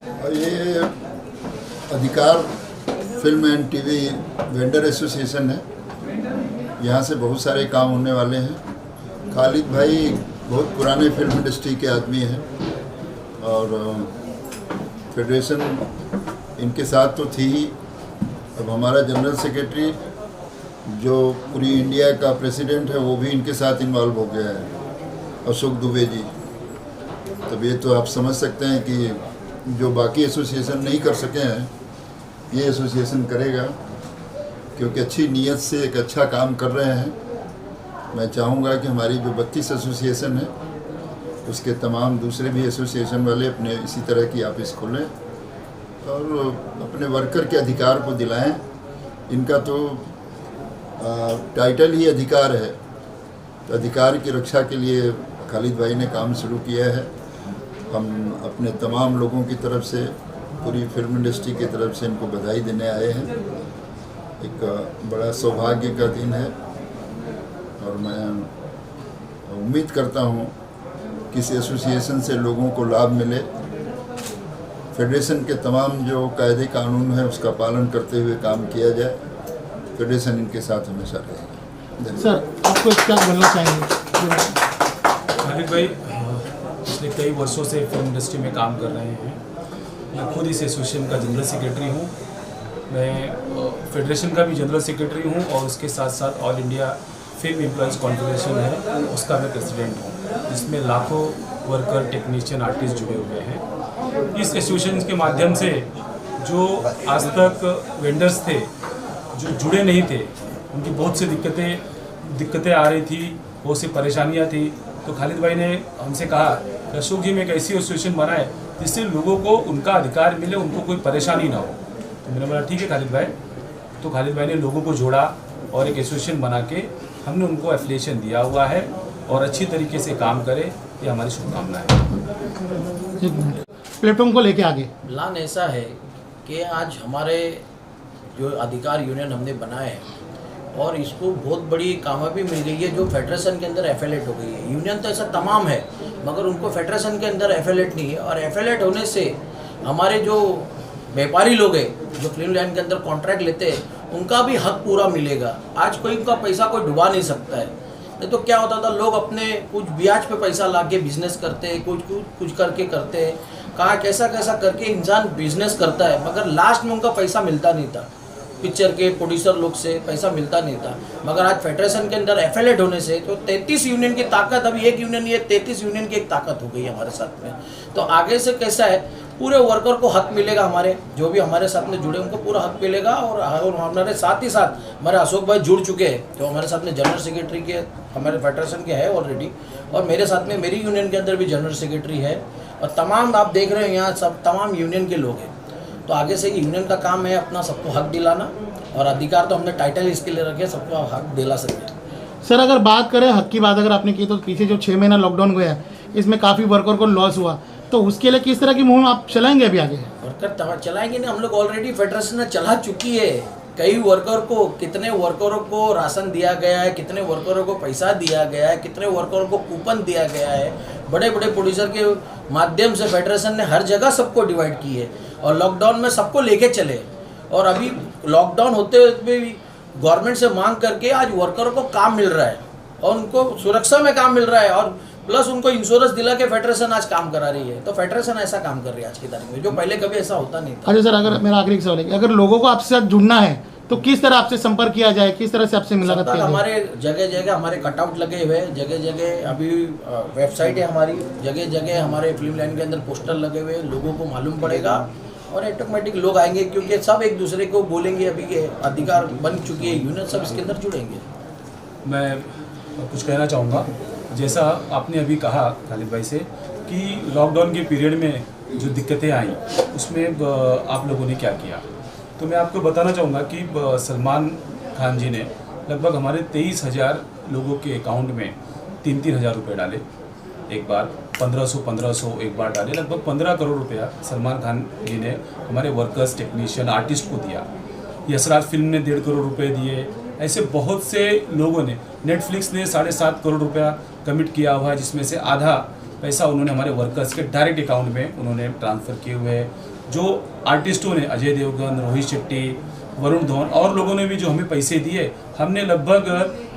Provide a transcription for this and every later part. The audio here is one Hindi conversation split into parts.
ये अधिकार film and TV vendor association है। यहाँ से बहुत सारे काम होने वाले हैं। खालिद भाई बहुत पुराने फिल्म इंडस्ट्री के आदमी हैं और फेडरेशन इनके साथ तो थी ही। अब हमारा जनरल सेक्रेटरी जो पूरी इंडिया का प्रेसिडेंट है वो भी इनके साथ इन्वॉल्व हो गया है, अशोक दुबे जी। तब ये तो आप समझ सकते हैं कि जो बाकी एसोसिएशन नहीं कर सके हैं ये एसोसिएशन करेगा, क्योंकि अच्छी नीयत से एक अच्छा काम कर रहे हैं। मैं चाहूँगा कि हमारी जो 32 एसोसिएशन है उसके तमाम दूसरे भी एसोसिएशन वाले अपने इसी तरह की ऑफिस खोलें और अपने वर्कर के अधिकार को दिलाएं। इनका तो टाइटल ही अधिकार है, तो अधिकार की रक्षा के लिए खालिद भाई ने काम शुरू किया है। हम अपने तमाम लोगों की तरफ से, पूरी फिल्म इंडस्ट्री की तरफ से इनको बधाई देने आए हैं। एक बड़ा सौभाग्य का दिन है और मैं उम्मीद करता हूँ कि इस एसोसिएशन से लोगों को लाभ मिले। फेडरेशन के तमाम जो कायदे कानून है उसका पालन करते हुए काम किया जाए। फेडरेशन इनके साथ हमेशा रहेगा। सर, आपको क्या बोलना चाहेंगे? खालिद भाई पिछले कई वर्षों से फिल्म इंडस्ट्री में काम कर रहे हैं। मैं खुद इस एसोसिएशन का जनरल सेक्रेटरी हूँ। मैं फेडरेशन का भी जनरल सेक्रेटरी हूँ और उसके साथ साथ all India film employees confederation है उसका मैं प्रेसिडेंट हूँ, जिसमें लाखों वर्कर, टेक्नीशियन, आर्टिस्ट जुड़े हुए हैं। इस एसोसिएशन के माध्यम से जो आज तक वेंडर्स थे जो जुड़े नहीं थे, उनकी बहुत सी दिक्कतें आ रही थी, बहुत सी परेशानियाँ थी। तो खालिद भाई ने हमसे कहा कि अशोक जी में एक ऐसी एसोसिएशन बनाए जिससे लोगों को उनका अधिकार मिले, उनको कोई परेशानी ना हो। तो मैंने बोला ठीक है खालिद भाई। तो खालिद भाई ने लोगों को जोड़ा और एक एसोसिएशन बना के हमने उनको एफिलिएशन दिया हुआ है और अच्छी तरीके से काम करे, ये हमारी शुभकामनाएं है। प्लेटफॉर्म को लेके आगे प्लान ऐसा है कि आज हमारे जो अधिकार यूनियन हमने बनाए हैं और इसको बहुत बड़ी कामयाबी मिल गई है, जो फेडरेशन के अंदर एफिलिएट हो गई है। यूनियन तो ऐसा तमाम है मगर उनको फेडरेशन के अंदर एफिलिएट नहीं है, और एफिलिएट होने से हमारे जो व्यापारी लोग हैं जो फिल्म लाइन के अंदर कॉन्ट्रैक्ट लेते हैं उनका भी हक पूरा मिलेगा। आज कोई का पैसा कोई डुबा नहीं सकता है। नहीं तो क्या होता था, लोग अपने कुछ ब्याज पे पैसा ला के बिजनेस करते हैं, कुछ करके करते हैं, कहाँ कैसा करके इंसान बिजनेस करता है, मगर लास्ट में उनका पैसा मिलता नहीं था। पिक्चर के प्रोड्यूसर लोग से पैसा मिलता नहीं था। मगर आज फेडरेशन के अंदर एफिलिएट होने से तो 33 यूनियन की ताकत, अभी एक यूनियन, ये 33 यूनियन की एक ताकत हो गई हमारे साथ में। तो आगे से कैसा है, पूरे वर्कर को हक मिलेगा, हमारे जो भी हमारे साथ में जुड़े उनको पूरा हक मिलेगा। और हमारे साथ ही साथ हमारे अशोक भाई जुड़ चुके हैं जो हमारे साथ में जनरल सेक्रेटरी के हमारे फेडरेशन के है ऑलरेडी, और मेरे साथ में मेरी यूनियन के अंदर भी जनरल सेक्रेटरी है, और तमाम आप देख रहे हैं यहाँ सब तमाम यूनियन के लोग हैं। तो आगे से यूनियन का काम है अपना सबको हक दिलाना, और अधिकार तो हमने टाइटल इसके लिए रखे, सबको हक दिला सके। सर, अगर बात करें हक की बात अगर आपने की, तो पीछे जो 6 महीना लॉकडाउन गया इसमें काफ़ी वर्कर को लॉस हुआ, तो उसके लिए किस तरह की मुहिम आप चलाएंगे अभी आगे? वर्कर चलाएंगे नहीं, हम लोग ऑलरेडी फेडरेशन में चला चुकी है। कई वर्कर को, कितने वर्करों को राशन दिया गया है, कितने वर्करों को पैसा दिया गया है, कितने वर्करों को कूपन दिया गया है। बड़े बड़े प्रोड्यूसर के माध्यम से फेडरेशन ने हर जगह सबको डिवाइड की है और लॉकडाउन में सबको लेके चले। और अभी लॉकडाउन होते हुए भी गवर्नमेंट से मांग करके आज वर्करों को काम मिल रहा है और उनको सुरक्षा में काम मिल रहा है, और प्लस उनको इंश्योरेंस दिला के फेडरेशन आज काम करा रही है। तो फेडरेशन ऐसा काम कर रही है आज की तारीख में, जो पहले कभी ऐसा होता नहीं था। अच्छा सर, अगर मेरा आखिरी सवाल है कि अगर लोगों को आपसे साथ जुड़ना है तो किस तरह आपसे संपर्क किया जाए, किस तरह से आपसे मुलाकात किया जाए? हमारे जगह जगह हमारे कटआउट लगे हुए हैं, जगह जगह अभी वेबसाइट है हमारी, जगह जगह हमारे फिल्म लाइन के अंदर पोस्टर लगे हुए हैं, लोगों को मालूम पड़ेगा और ऑटोमेटिक लोग आएंगे, क्योंकि सब एक दूसरे को बोलेंगे। अभी के अधिकार बन चुकी है यूनियन, सब इसके अंदर जुड़ेंगे। मैं कुछ कहना चाहूँगा, जैसा आपने अभी कहा खालिद भाई से कि लॉकडाउन के पीरियड में जो दिक्कतें आई उसमें आप लोगों ने क्या किया, तो मैं आपको बताना चाहूँगा कि सलमान खान जी ने लगभग हमारे 23,000 लोगों के अकाउंट में 3-3 हज़ार रुपये डाले, एक बार 1500 एक बार डाले, लगभग 15 करोड़ रुपया सलमान खान जी ने हमारे वर्कर्स, टेक्नीशियन, आर्टिस्ट को दिया। यशराज फिल्म ने 1.5 करोड़ रुपए दिए। ऐसे बहुत से लोगों ने, नेटफ्लिक्स ने 7.5 करोड़ रुपया कमिट किया हुआ है, जिसमें से आधा पैसा उन्होंने हमारे वर्कर्स के डायरेक्ट अकाउंट में उन्होंने ट्रांसफ़र किए हुए हैं। जो आर्टिस्टों ने, अजय देवगन, रोहित शेट्टी, वरुण धवन और लोगों ने भी जो हमें पैसे दिए, हमने लगभग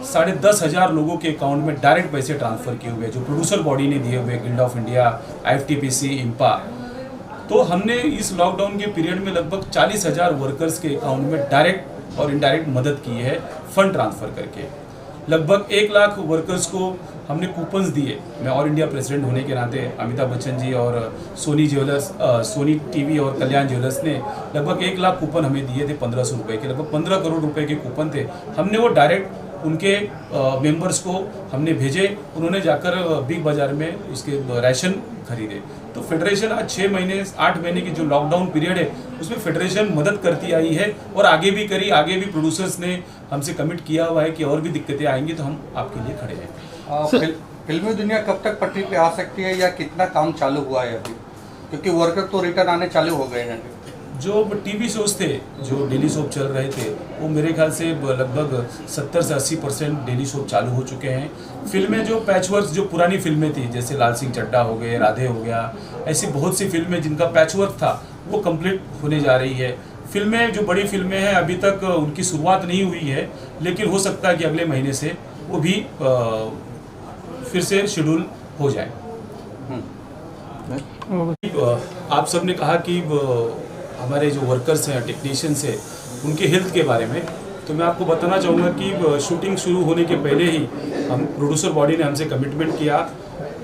10,500 लोगों के अकाउंट में डायरेक्ट पैसे ट्रांसफ़र किए हुए, जो प्रोड्यूसर बॉडी ने दिए हुए, गिल्ड ऑफ इंडिया, IFTPC, इंपा। तो हमने इस लॉकडाउन के पीरियड में लगभग 40,000 वर्कर्स के अकाउंट में डायरेक्ट और इनडायरेक्ट मदद की है फंड ट्रांसफ़र करके। लगभग 1 लाख वर्कर्स को हमने कूपन्स दिए। मैं ऑल इंडिया प्रेसिडेंट होने के नाते अमिताभ बच्चन जी और सोनी ज्वेलर्स, सोनी टीवी और कल्याण ज्वेलर्स ने लगभग 1 लाख कूपन हमें दिए थे 1,500 रुपये के, लगभग 15 करोड़ रुपए के कूपन थे। हमने वो डायरेक्ट उनके मेंबर्स को हमने भेजे, उन्होंने जाकर बिग बाज़ार में उसके राशन खरीदे। तो फेडरेशन आज 6 महीने 8 महीने की जो लॉकडाउन पीरियड है उसमें फेडरेशन मदद करती आई है और आगे भी करी। आगे भी प्रोड्यूसर्स ने हमसे कमिट किया हुआ है कि और भी दिक्कतें आएंगी तो हम आपके लिए खड़े हैं। फिल्मी दुनिया कब तक पटरी पे आ सकती है या कितना काम चालू हुआ है अभी, क्योंकि वर्कर तो रिटर्न आने चालू हो गए हैं? जो टीवी शोज थे, जो डेली सोप चल रहे थे, वो मेरे ख्याल से लगभग 70 से 80% डेली सोप चालू हो चुके हैं। फिल्में जो पैचवर्क, जो पुरानी फिल्में थी, जैसे लाल सिंह चड्ढा हो गए, राधे हो गया, ऐसी बहुत सी फिल्में जिनका पैचवर्क था वो कंप्लीट होने जा रही है। फिल्में जो बड़ी फिल्में हैं अभी तक उनकी शुरुआत नहीं हुई है, लेकिन हो सकता है कि अगले महीने से वो भी फिर से शेड्यूल हो जाए। आप सब ने कहा कि हमारे जो वर्कर्स हैं, टेक्नीशियंस हैं, उनके हेल्थ के बारे में, तो मैं आपको बताना चाहूँगा कि शूटिंग शुरू होने के पहले ही हम प्रोड्यूसर बॉडी ने हमसे कमिटमेंट किया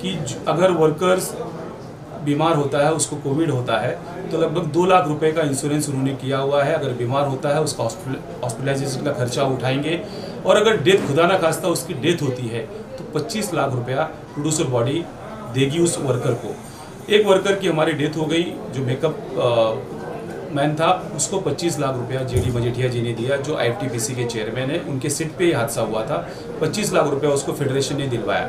कि अगर वर्कर्स बीमार होता है, उसको कोविड होता है, तो लगभग 2 लाख रुपए का इंश्योरेंस उन्होंने किया हुआ है। अगर बीमार होता है उसका हॉस्पिटलाइजेशन का खर्चा उठाएंगे, और अगर डेथ, खुदा ना खास्ता उसकी डेथ होती है तो 25 लाख रुपया प्रोड्यूसर बॉडी देगी उस वर्कर को। एक वर्कर की हमारी डेथ हो गई, जो मेकअप मैन था, उसको 25 लाख रुपया JD मजेठिया जी ने दिया, जो IFTPC के चेयरमैन है। उनके सेट पे ही हादसा हुआ था, 25 लाख रुपया उसको फेडरेशन ने दिलवाया।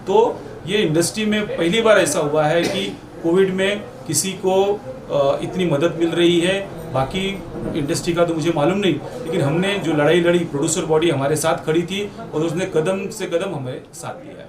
तो ये इंडस्ट्री में पहली बार ऐसा हुआ है कि कोविड में किसी को इतनी मदद मिल रही है। बाकी इंडस्ट्री का तो मुझे मालूम नहीं, लेकिन हमने जो लड़ाई लड़ी, प्रोड्यूसर बॉडी हमारे साथ खड़ी थी और उसने कदम से कदम हमें साथ दिया है।